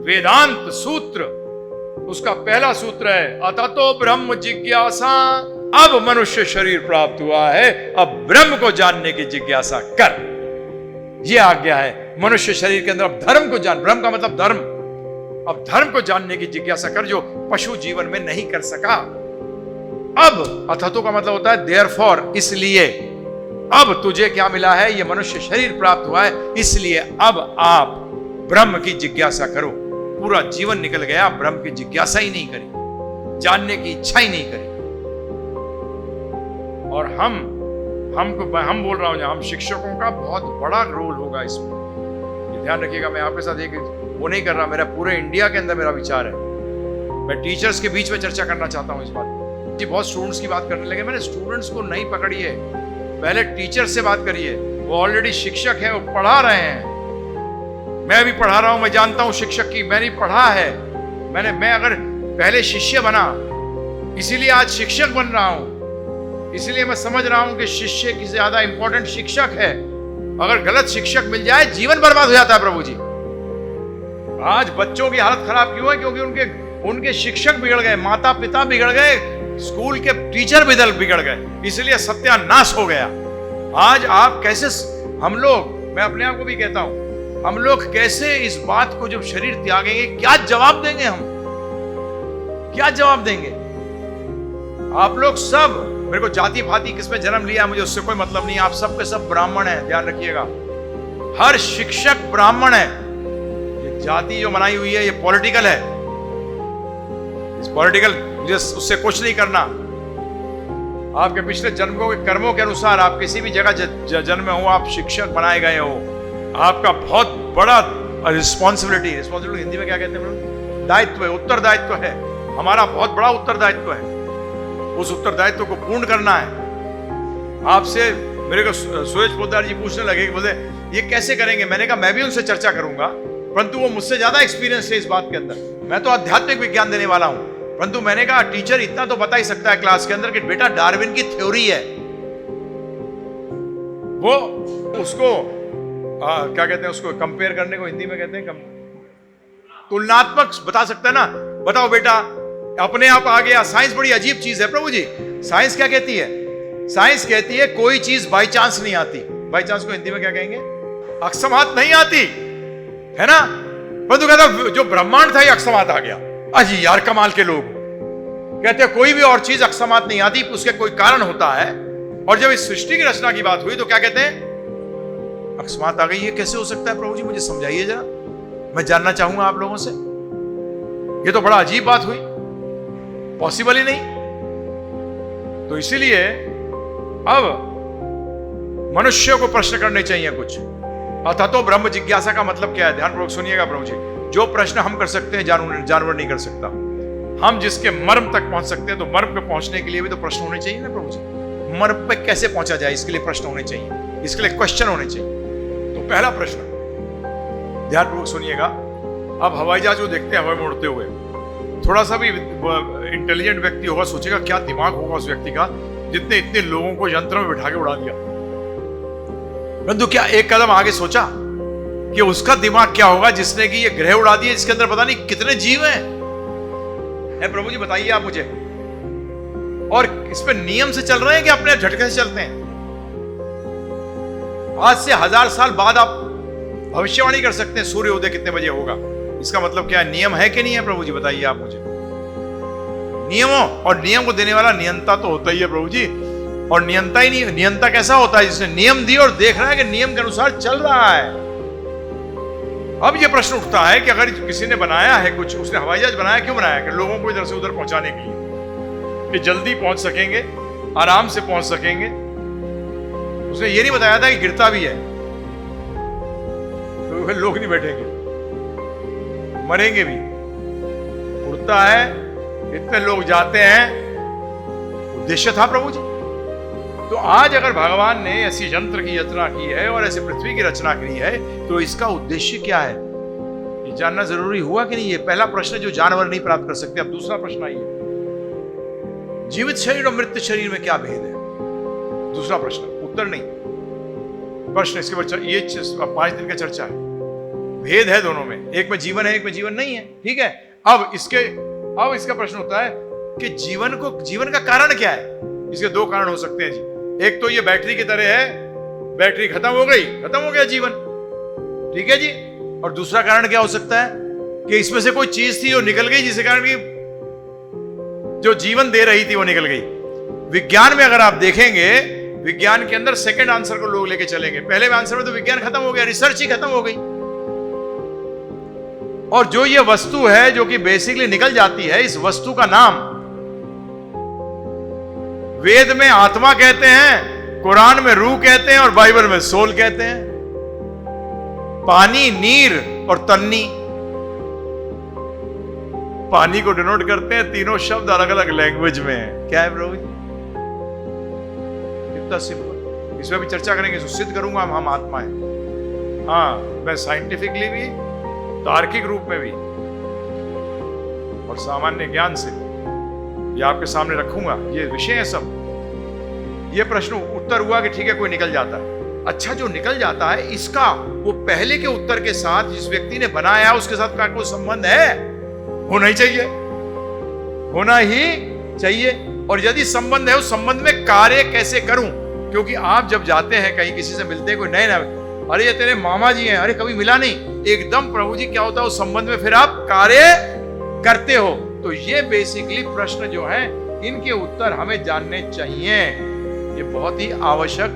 वेदांत सूत्र, उसका पहला सूत्र है अततो ब्रह्म जिज्ञासा। अब मनुष्य शरीर प्राप्त हुआ है, अब ब्रह्म को जानने की जिज्ञासा कर। यह आज्ञा है मनुष्य शरीर के अंदर। अब धर्म को जान, ब्रह्म का मतलब धर्म। अब धर्म को जानने की जिज्ञासा कर, जो पशु जीवन में नहीं कर सका। अब अथतो का मतलब होता है देयरफॉर, इसलिए। अब तुझे क्या मिला है? ये मनुष्य शरीर प्राप्त हुआ है, इसलिए अब आप ब्रह्म की जिज्ञासा करो। पूरा जीवन निकल गया, ब्रह्म की जिज्ञासा ही नहीं करी, जानने की इच्छा ही नहीं करी। और हम बोल रहा हूं, हम शिक्षकों का बहुत बड़ा रोल होगा इसमें। ये ध्यान रखिएगा, मैं आपके साथ एक वो नहीं कर रहा, मेरा पूरे इंडिया के अंदर मेरा विचार है। मैं टीचर्स के बीच में चर्चा करना चाहता हूं इस बात पर। जी बहुत स्टूडेंट्स की बात करने लगे, मैंने स्टूडेंट्स को नहीं पकड़िए, पहले टीचर से बात करिए। वो ऑलरेडी शिक्षक हैं, वो पढ़ा रहे हैं। मैं भी पढ़ा रहा हूं, मैं जानता हूं शिक्षक की, मैंने पढ़ा है। मैं अगर पहले शिष्य बना, इसीलिए आज शिक्षक बन रहा हूं। इसलिए मैं समझ रहा हूं कि शिष्य की ज्यादा इंपॉर्टेंट शिक्षक है। अगर गलत शिक्षक मिल जाए, जीवन बर्बाद हो जाता है प्रभु जी। आज बच्चों की हालत खराब क्यों है? क्योंकि उनके शिक्षक बिगड़ गए, माता पिता बिगड़ गए, स्कूल के टीचर बिगड़ गए, इसलिए सत्यानाश हो गया। आज आप कैसे, हम लोग, मैं अपने आप को भी कहता हूं, हम लोग कैसे इस बात को जब शरीर त्यागेंगे, क्या जवाब देंगे? हम क्या जवाब देंगे? आप लोग सब, मेरे को जाति भाति किसमें जन्म लिया मुझे उससे कोई मतलब नहीं, आप सब के सब ब्राह्मण हैं, ध्यान रखिएगा। हर शिक्षक ब्राह्मण है। ये जाति जो बनाई हुई है, ये पॉलिटिकल है। इस पॉलिटिकल, मुझे उससे कुछ नहीं करना। आपके पिछले जन्मों के कर्मों के अनुसार आप किसी भी जगह जन्म हो, आप शिक्षक बनाए गए हो। आपका बहुत बड़ा रिस्पॉन्सिबिलिटी हिंदी में क्या कहते हैं? दायित्व है, उत्तरदायित्व है। हमारा बहुत बड़ा उत्तरदायित्व है। उस उत्तरदायित्व को पूर्ण करना है। आपसे मेरे को सुरेश पोद्दार जी पूछने लगे कि बोले ये कैसे करेंगे? मैंने कहा मैं भी उनसे चर्चा करूंगा, परंतु वो मुझसे ज्यादा एक्सपीरियंस है इस बात के अंदर। मैं तो आध्यात्मिक विज्ञान देने वाला हूं, परंतु मैंने कहा टीचर इतना तो बता ही सकता है क्लास के अंदर कि बेटा डार्विन की थ्योरी है, वो उसको क्या कहते हैं, उसको कंपेयर करने को हिंदी में कहते हैं तुलनात्मक बता सकता है ना। बताओ बेटा, अपने आप आ गया। साइंस बड़ी अजीब चीज है प्रभु जी। साइंस क्या कहती है? साइंस कहती है कोई चीज बाई चांस नहीं आती। बाई चांस को हिंदी में क्या कहेंगे? अकस्मात नहीं आती, है ना। परंतु कहता जो ब्रह्मांड था ये अकस्मात आ गया। अजी यार कमाल के लोग कहते हैं कोई भी और चीज अकस्मात नहीं आती, उसके कोई कारण होता है। और जब इस सृष्टि की रचना की बात हुई तो क्या कहते हैं? अकस्मात आ गई। ये कैसे हो सकता है प्रभु जी? मुझे समझाइए जरा, मैं जानना चाहूंगा आप लोगों से। ये तो बड़ा अजीब बात हुई, पॉसिबल ही नहीं। तो इसीलिए अब मनुष्य को प्रश्न करने चाहिए कुछ। अथतो ब्रह्म जिज्ञासा का मतलब क्या है? ध्यानपूर्वक सुनिएगा प्रभु जी। जो प्रश्न हम कर सकते हैं जानवर नहीं कर सकता। हम जिसके मर्म तक पहुंच सकते हैं, तो मर्म पे पहुंचने के लिए भी तो प्रश्न होने चाहिए ना प्रभु जी। मर्म पे कैसे पहुंचा जाए, इसके लिए प्रश्न होने चाहिए, इसके लिए क्वेश्चन होने चाहिए। तो पहला प्रश्न, ध्यानपूर्वक सुनिएगा। अब हवाई जहाज को देखते हैं हवा में उड़ते हुए, थोड़ा सा भी इंटेलिजेंट व्यक्ति होगा सोचेगा क्या दिमाग होगा उस व्यक्ति का जितने इतने लोगों को यंत्र में बिठा के उड़ा दिया। परंतु क्या एक कदम आगे सोचा कि उसका दिमाग क्या होगा जिसने कि ये ग्रह उड़ा दिए, जिसके अंदर पता नहीं कितने जीव हैं? प्रभु जी बताइए आप मुझे। और इस पे नियम से चल रहे हैं कि अपने झटके से चलते हैं? आज से 1000 साल बाद आप भविष्यवाणी कर सकते हैं सूर्य उदय कितने बजे होगा। इसका मतलब क्या है? नियम है कि नहीं है प्रभु जी? बताइए आप मुझे। नियमों और नियम को देने वाला नियंता तो होता ही है प्रभु जी। और नियंता ही नहीं, नियंता कैसा होता है? जिसने नियम दिए और देख रहा है कि नियम के अनुसार चल रहा है। अब यह प्रश्न उठता है कि अगर किसी ने बनाया है कुछ, उसने हवाई जहाज बनाया, क्यों बनाया? कि लोगों को इधर से उधर पहुंचाने के लिए, कि जल्दी पहुंच सकेंगे, आराम से पहुंच सकेंगे। उसने ये नहीं बताया था कि गिरता भी है, तो फिर लोग नहीं बैठेंगे, मरेंगे भी। उड़ता है, इतने लोग जाते हैं, उद्देश्य था प्रभु जी। तो आज अगर भगवान ने ऐसी यंत्र की रचना की है और ऐसे पृथ्वी की रचना की है, तो इसका उद्देश्य क्या है ये जानना जरूरी हुआ कि नहीं? ये पहला प्रश्न जो जानवर नहीं प्राप्त कर सकते। अब दूसरा प्रश्न आइए, जीवित शरीर और मृत शरीर में क्या भेद है? दूसरा प्रश्न, उत्तर नहीं, प्रश्न। इसके बाद ये 5 दिन का चर्चा है। भेद है दोनों में, एक में जीवन है एक में जीवन नहीं है, ठीक है। अब इसका प्रश्न होता है कि जीवन का कारण क्या है। इसके दो कारण हो सकते हैं जी। एक तो ये बैटरी की तरह है, बैटरी खत्म हो गया जीवन, ठीक है जी। और दूसरा कारण क्या हो सकता है कि इसमें से कोई चीज थी जो निकल गई, जिसके कारण की जो जीवन दे रही थी वो निकल गई। विज्ञान में अगर आप देखेंगे, विज्ञान के अंदर सेकंड आंसर को लोग लेके चलेंगे, पहले आंसर में तो विज्ञान खत्म हो गया, रिसर्च ही खत्म हो गई। और जो ये वस्तु है जो कि बेसिकली निकल जाती है, इस वस्तु का नाम वेद में आत्मा कहते हैं, कुरान में रूह कहते हैं और बाइबल में सोल कहते हैं। पानी, नीर और तन्नी, पानी को डिनोट करते हैं तीनों शब्द अलग अलग लैंग्वेज में है। क्या है प्रभु जी? कितना सिंपल। इसमें भी चर्चा करेंगे, सिद्ध करूंगा हम आत्मा है। हाँ, मैं साइंटिफिकली भी, तार्किक रूप में भी और सामान्य ज्ञान से ये आपके सामने रखूंगा। ये विषय है सब। ये प्रश्न उत्तर हुआ कि ठीक है कोई निकल जाता है। अच्छा, जो निकल जाता है इसका वो पहले के उत्तर के साथ जिस व्यक्ति ने बनाया उसके साथ का कोई संबंध है? होना ही चाहिए। और यदि संबंध है, उस संबंध में कार्य कैसे करूं? क्योंकि आप जब जाते हैं कहीं, किसी से मिलते हैं, कोई नए अरे ये तेरे मामा जी हैं, अरे कभी मिला नहीं, एकदम प्रभु जी क्या होता है उस संबंध में फिर आप कार्य करते हो। तो ये बेसिकली प्रश्न जो है, इनके उत्तर हमें जानने चाहिए। ये बहुत ही आवश्यक